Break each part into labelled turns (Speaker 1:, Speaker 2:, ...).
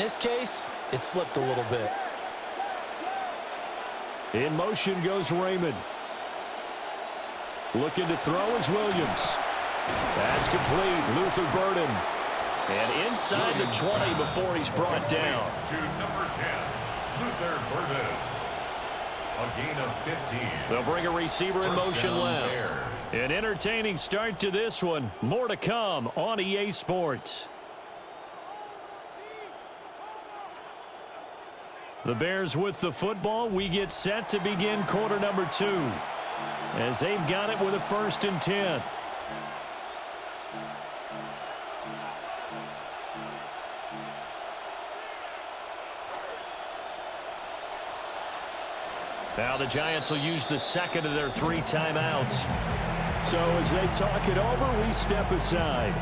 Speaker 1: his case, it slipped a little bit.
Speaker 2: In motion goes Raymond. Looking to throw is Williams. Pass complete. Luther Burden. And inside the 20 before he's brought down.
Speaker 3: To number 10, Luther Burden. A gain of 15.
Speaker 2: They'll bring a receiver in motion left.
Speaker 3: Bears.
Speaker 2: An entertaining start to this one. More to come on EA Sports. The Bears with the football. We get set to begin quarter number 2. As they've got it with a 1st and 10. Now the Giants will use the second of their 3 timeouts. So as they talk it over, we step aside.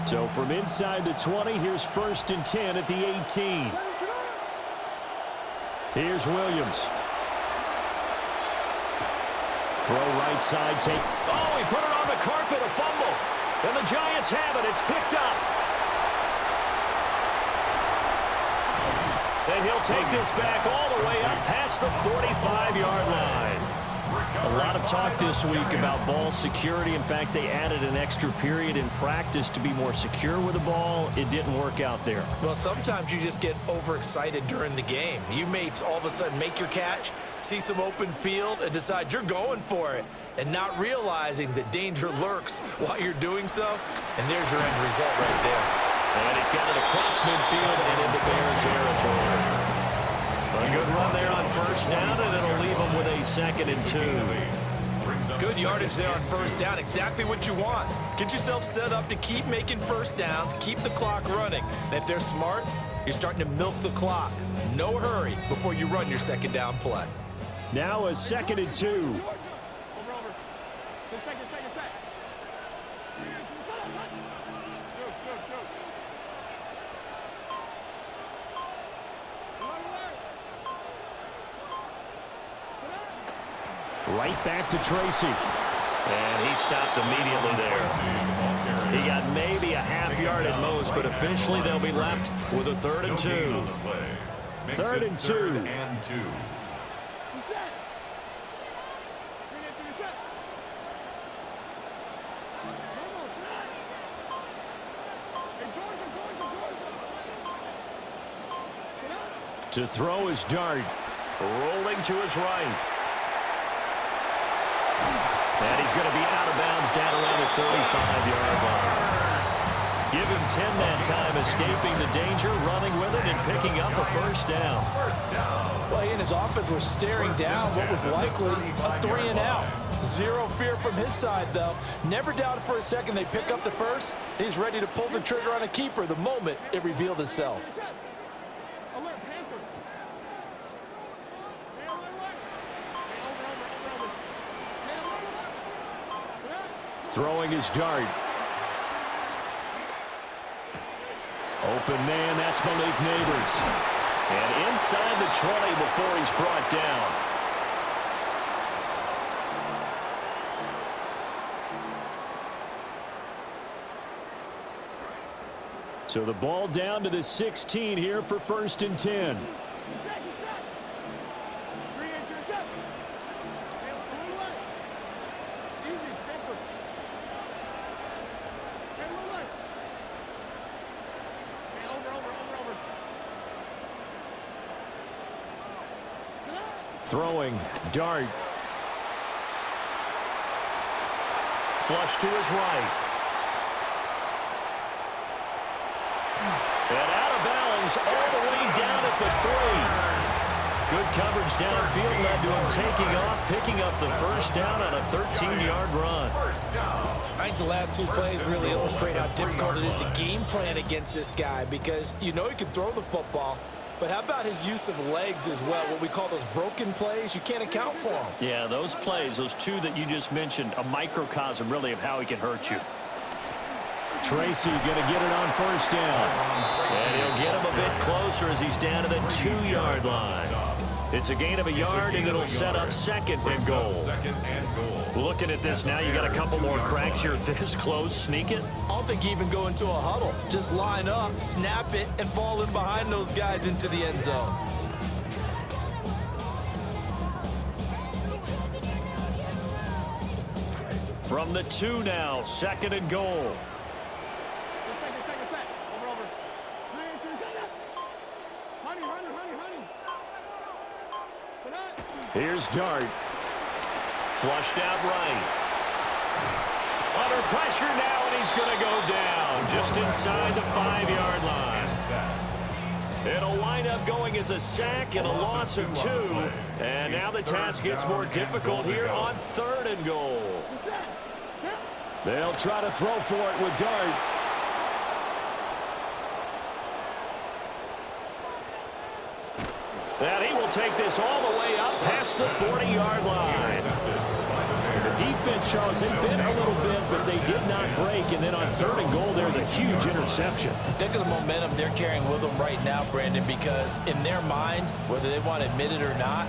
Speaker 2: So from inside the 20, here's 1st and 10 at the 18. Here's Williams. Throw right side, take. Oh, he put it on the carpet, a fumble. And the Giants have it. It's picked up. And he'll take this back all the way up past the 45-yard line. A lot of talk this week about ball security. In fact, they added an extra period in practice to be more secure with the ball. It didn't work out there.
Speaker 1: Well, sometimes you just get overexcited during the game. You may all of a sudden make your catch, see some open field, and decide you're going for it, and not realizing that danger lurks while you're doing so. And there's your end result right there.
Speaker 2: And he's got it across midfield and into Bear territory. A good run there on 1st down, and it'll leave them with a 2nd and 2.
Speaker 1: Good yardage there on 1st down. Exactly what you want. Get yourself set up to keep making 1st downs, keep the clock running. And if they're smart, you're starting to milk the clock. No hurry before you run your 2nd down play.
Speaker 2: Now a 2nd and 2. Right back to Tracy. And he stopped immediately there. He got maybe a half yard at most, but officially they'll be left with a 3rd and 2. 3rd and 2. To throw is Dart. Rolling to his right. And he's going to be out of bounds down around the 35-yard line. Give him 10 that time, escaping the danger, running with it, and picking up a 1st down.
Speaker 1: Well, he and his offense were staring down what was likely a 3 and out. Zero fear from his side, though. Never doubted for a second they pick up the 1st. He's ready to pull the trigger on a keeper the moment it revealed itself.
Speaker 2: Throwing his Dart. Open man, that's Malik Neighbors. And inside the 20 before he's brought down. So the ball down to the 16 here for 1st and 10. Throwing, Dart. Flush to his right. And out of bounds all the way down at the 3. Good coverage downfield led to him taking off, picking up the 1st down on a 13-yard run.
Speaker 1: I think the last 2 plays really illustrate how difficult it is to game plan against this guy, because you know he can throw the football, but how about his use of legs as well, what we call those broken plays? You can't account for them.
Speaker 2: Yeah, those plays, those 2 that you just mentioned, a microcosm really of how he can hurt you. Tracy going to get it on 1st down. And he'll get him a bit closer as he's down to the 2-yard line. It's a gain of a yard, and it'll set up second and goal. Looking at this now, you got a couple more cracks here this close. Sneak it.
Speaker 1: I don't think you even go into a huddle. Just line up, snap it, and fall in behind those guys into the end zone.
Speaker 2: From the 2 now, second and goal.
Speaker 4: Second. Over. 3, 2, second. Honey.
Speaker 2: Here's Dart. Flushed out right. Under pressure now, and he's going to go down just inside the 5-yard line. It'll wind up going as a sack and a loss of 2. And now the task gets more difficult here on 3rd and goal. They'll try to throw for it with Dart. And he will take this all the way up past the 40-yard line. The defense, Charles, they've been a little bit, but they did not break. And then on 3rd and goal, there's a huge interception.
Speaker 1: Think of the momentum they're carrying with them right now, Brandon, because in their mind, whether they want to admit it or not,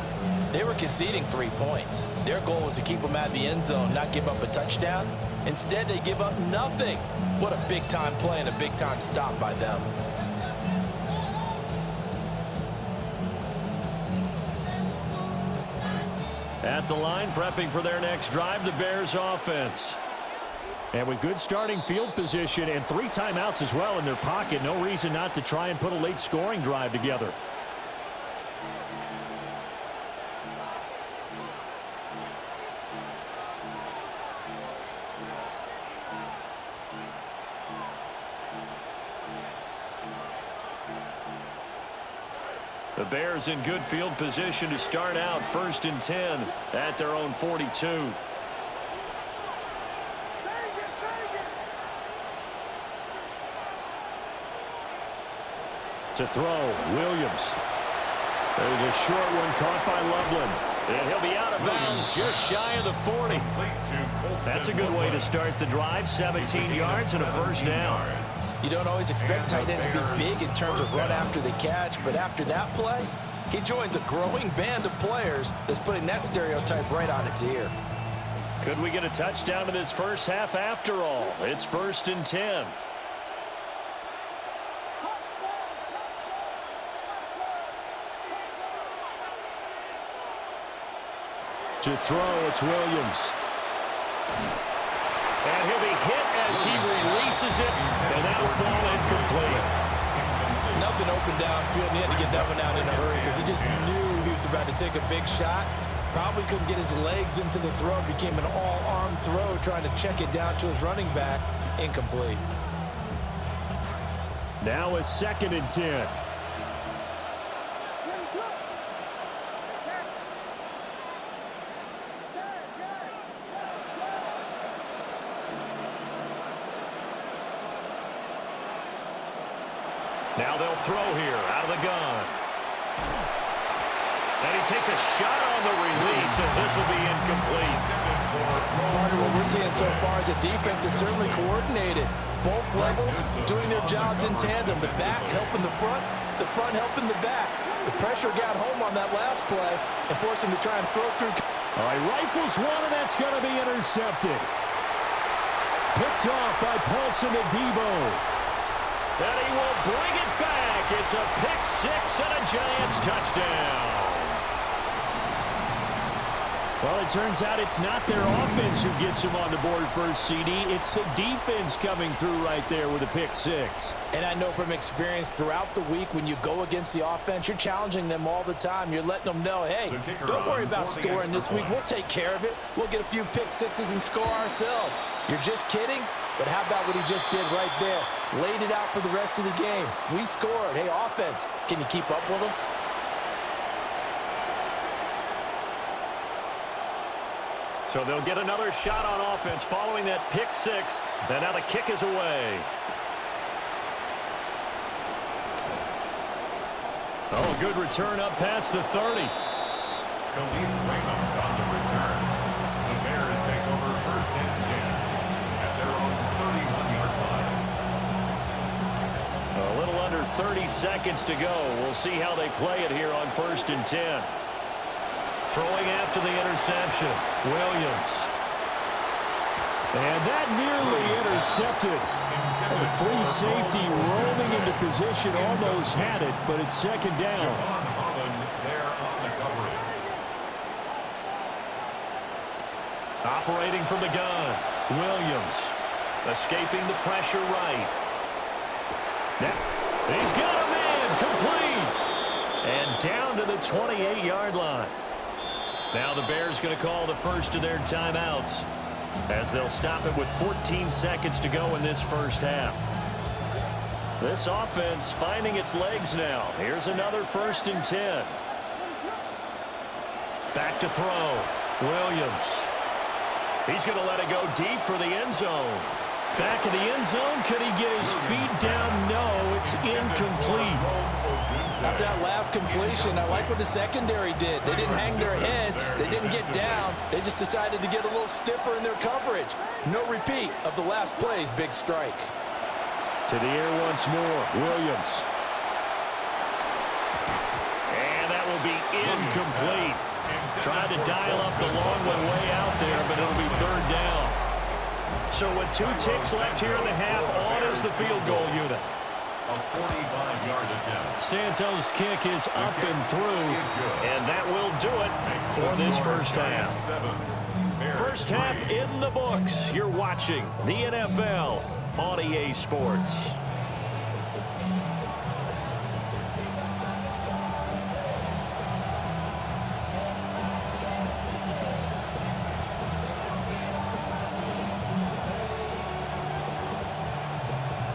Speaker 1: they were conceding 3 points. Their goal was to keep them out of the end zone, not give up a touchdown. Instead, they give up nothing. What a big-time play and a big-time stop by them.
Speaker 2: At the line, prepping for their next drive, the Bears offense. And with good starting field position and 3 timeouts as well in their pocket, no reason not to try and put a late scoring drive together. The Bears in good field position to start out 1st and 10 at their own 42. To throw, Williams. There's a short one caught by Loveland. And he'll be out of bounds just shy of the 40. That's a good way to start the drive. 17 yards and a 1st down.
Speaker 1: You don't always expect tight ends to be big in terms of run after the catch, but after that play, he joins a growing band of players that's putting that stereotype right on its ear.
Speaker 2: Could we get a touchdown in this first half after all? It's 1st and 10. To throw, it's Williams. And he'll be hit as he releases it, and that'll fall incomplete.
Speaker 1: Nothing open downfield, and he had to get that one out in a hurry because he just knew he was about to take a big shot. Probably couldn't get his legs into the throw. It became an all-arm throw, trying to check it down to his running back. Incomplete.
Speaker 2: Now a 2nd and 10. Now they'll throw here out of the gun. And he takes a shot on the release as this will be incomplete.
Speaker 1: Part of what we're seeing so far is the defense is certainly coordinated. Both levels doing their jobs in tandem. The back helping the front helping the back. The pressure got home on that last play and forced him to try and throw through.
Speaker 2: All right, rifles one, and that's going to be intercepted. Picked off by Paulson to Debo. And he will bring it back. It's a pick 6 and a Giants touchdown. Well, it turns out it's not their offense who gets them on the board first, CD. It's the defense coming through right there with a pick 6.
Speaker 1: And I know from experience throughout the week when you go against the offense, you're challenging them all the time. You're letting them know, hey, don't worry about scoring this week. We'll take care of it. We'll get a few pick 6s and score ourselves. You're just kidding? But how about what he just did right there? Laid it out for the rest of the game. We scored. Hey, offense, can you keep up with us?
Speaker 2: So they'll get another shot on offense following that pick 6. And now the kick is away. Oh, good return up past the 30.
Speaker 3: Khalif Raymond on the return. The Bears take over 1st and 10 at their own 31-yard line.
Speaker 2: A little under 30 seconds to go. We'll see how they play it here on 1st and 10. Throwing after the interception, Williams.
Speaker 5: And that nearly intercepted. And the free safety roaming into position almost had it, but it's second down.
Speaker 2: Operating from the gun, Williams. Escaping the pressure right. Now, he's got a man, complete. And down to the 28-yard line. Now the Bears going to call the first of their timeouts, as they'll stop it with 14 seconds to go in this first half. This offense finding its legs now. Here's another 1st and 10. Back to throw. Williams. He's going to let it go deep for the end zone. Back in the end zone. Could he get his feet down? No, it's incomplete.
Speaker 1: After that last completion, I like what the secondary did. They didn't hang their heads. They didn't get down. They just decided to get a little stiffer in their coverage. No repeat of the last play's big strike.
Speaker 2: To the air once more, Williams. And that will be incomplete. Tried to dial up the long one way out there, but it'll be 3rd down. So with 2 ticks left here in the half, on is the field goal unit.
Speaker 3: A 45-yard attempt.
Speaker 2: Santos' kick is up and through, and that will do it for this first half. First half in the books. You're watching the NFL on EA Sports.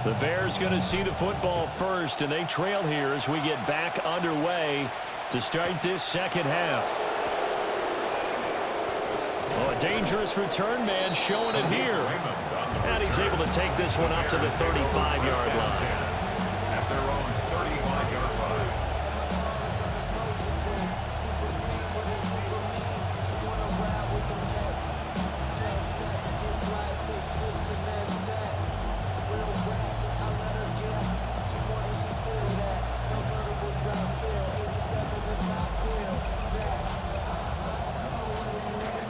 Speaker 2: The Bears going to see the football first, and they trail here as we get back underway to start this second half. Oh, a dangerous return man showing it here. And he's able to take this one up to the 35-yard line.
Speaker 3: At their own 35-yard line.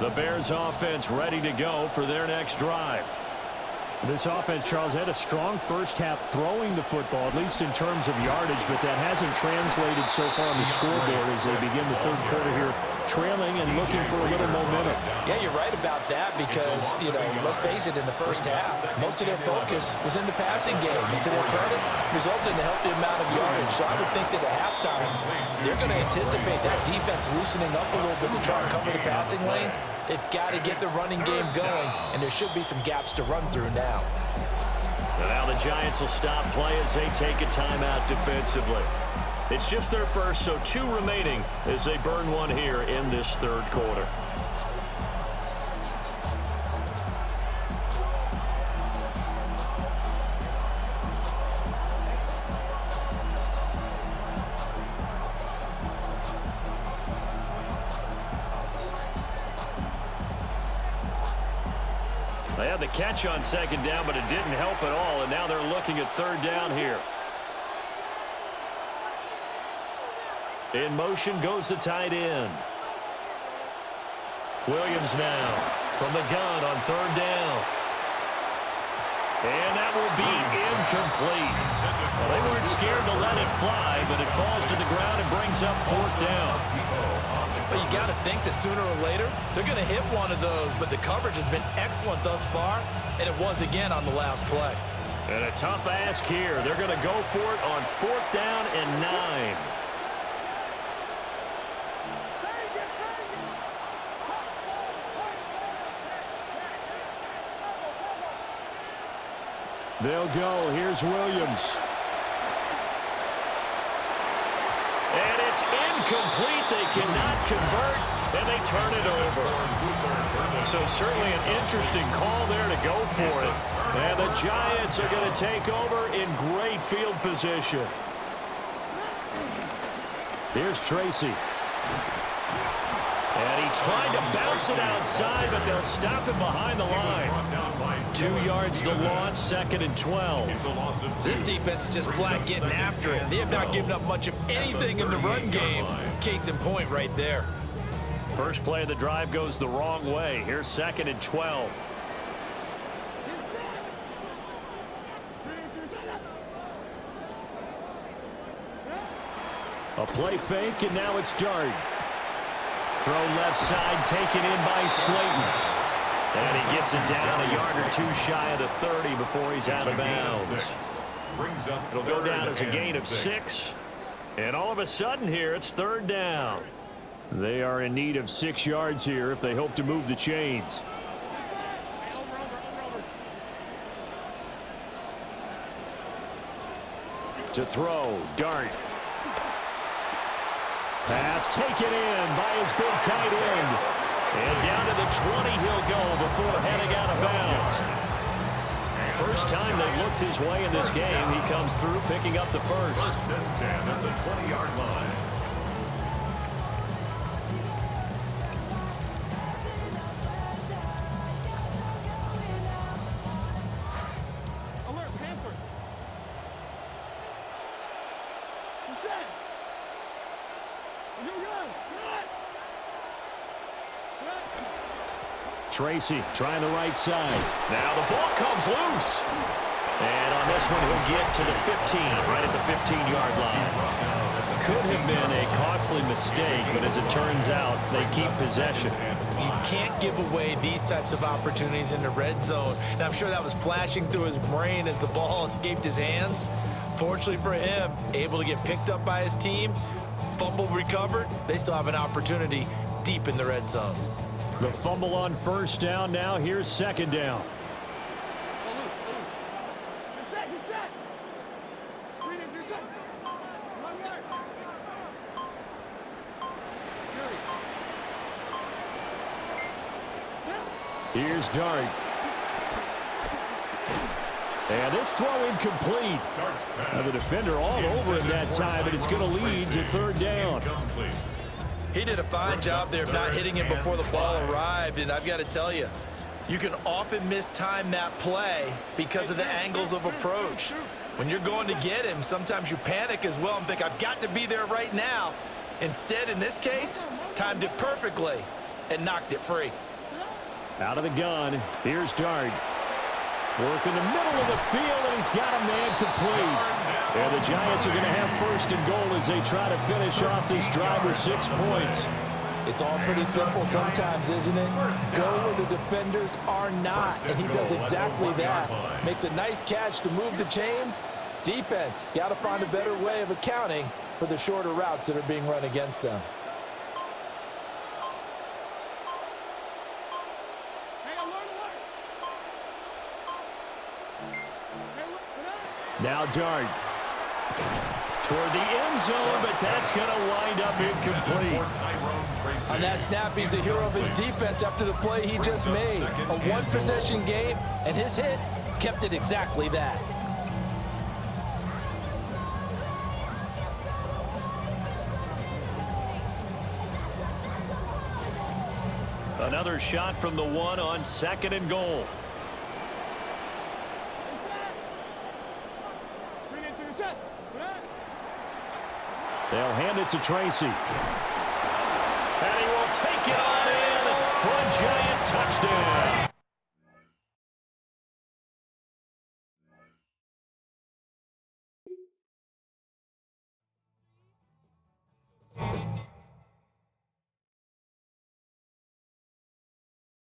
Speaker 2: The Bears offense ready to go for their next drive.
Speaker 5: This offense, Charles, had a strong first half throwing the football, at least in terms of yardage, but that hasn't translated so far on the scoreboard as they begin the third quarter here, trailing and looking for a little momentum.
Speaker 1: Yeah, you're right about that because, let's face it, in the first half, most of their focus was in the passing game. And to their credit, resulted in a healthy amount of yardage. So I would think that at halftime, they're going to anticipate that defense loosening up a little bit to try and cover the passing lanes. They've got to get the running game going, and there should be some gaps to run through now.
Speaker 2: And now the Giants will stop play as they take a timeout defensively. It's just their first, so 2 remaining as they burn one here in this third quarter. They had the catch on second down, but it didn't help at all, and now they're looking at 3rd down here. In motion goes the tight end. Williams now from the gun on 3rd down. And that will be incomplete. Well, they weren't scared to let it fly, but it falls to the ground and brings up 4th down.
Speaker 1: But you got to think that sooner or later, they're going to hit one of those. But the coverage has been excellent thus far, and it was again on the last play.
Speaker 2: And a tough ask here. They're going to go for it on 4th down and 9.
Speaker 5: They'll go. Here's Williams.
Speaker 2: And it's incomplete. They cannot convert, and they turn it over. So certainly an interesting call there to go for it. And the Giants are going to take over in great field position.
Speaker 5: Here's Tracy.
Speaker 2: And he tried to bounce it outside, but they'll stop him behind the line. 2 yards the loss, 2nd and 12.
Speaker 1: This defense is just flat getting after it. They have not given up much of anything in the run game. Case in point right there.
Speaker 2: First play of the drive goes the wrong way. Here's 2nd and 12.
Speaker 5: A play fake, and now it's Dart. Throw left side, taken in by Slayton.
Speaker 2: And he gets it down a yard or two shy of the 30 before he's out of bounds. It'll go down as a gain of 6. And all of a sudden here, it's 3rd down.
Speaker 5: They are in need of 6 yards here if they hope to move the chains. To throw, Dart. Pass taken in by his big tight end. And down to the 20 he'll go before heading out of bounds. First time they've looked his way in this game. He comes through picking up the first.
Speaker 3: 1st and 10 at the 20-yard line.
Speaker 4: Alert, Panther. What's that? Here we go.
Speaker 5: Tracy trying the right side.
Speaker 2: Now the ball comes loose. And on this one, he'll get to the 15, right at the 15-yard line. Could have been a costly mistake, but as it turns out, they keep possession.
Speaker 1: You can't give away these types of opportunities in the red zone. And I'm sure that was flashing through his brain as the ball escaped his hands. Fortunately for him, able to get picked up by his team, fumble recovered. They still have an opportunity deep in the red zone.
Speaker 5: The fumble on 1st down. Now here's 2nd down.
Speaker 4: Get set. Green intercept. Long yard.
Speaker 5: Here's Dart. And this throw incomplete. Now the defender all over him that time, but it's going to lead to 3rd down.
Speaker 1: He did a fine job there of not hitting him before the ball arrived, and I've got to tell you, you can often mistime that play because of the angles of approach. When you're going to get him, sometimes you panic as well and think, I've got to be there right now. Instead, in this case, timed it perfectly and knocked it free.
Speaker 5: Out of the gun, here's Dart. Work in the middle of the field, and he's got a man complete. And the Giants are going to have 1st and goal as they try to finish off this drive with 6 points.
Speaker 6: It's all pretty simple sometimes, isn't it? Go where the defenders are not, and he does exactly that. Makes a nice catch to move the chains. Defense, got to find a better way of accounting for the shorter routes that are being run against them.
Speaker 5: Now Dart. Toward the end zone, but that's going to wind up incomplete.
Speaker 6: On that snap, he's the hero of his defense after the play he just made. A one-possession game, and his hit kept it exactly that.
Speaker 2: Another shot from the 1 on 2nd and goal.
Speaker 5: They'll hand it to Tracy.
Speaker 2: And he will take it on in for a Giant touchdown.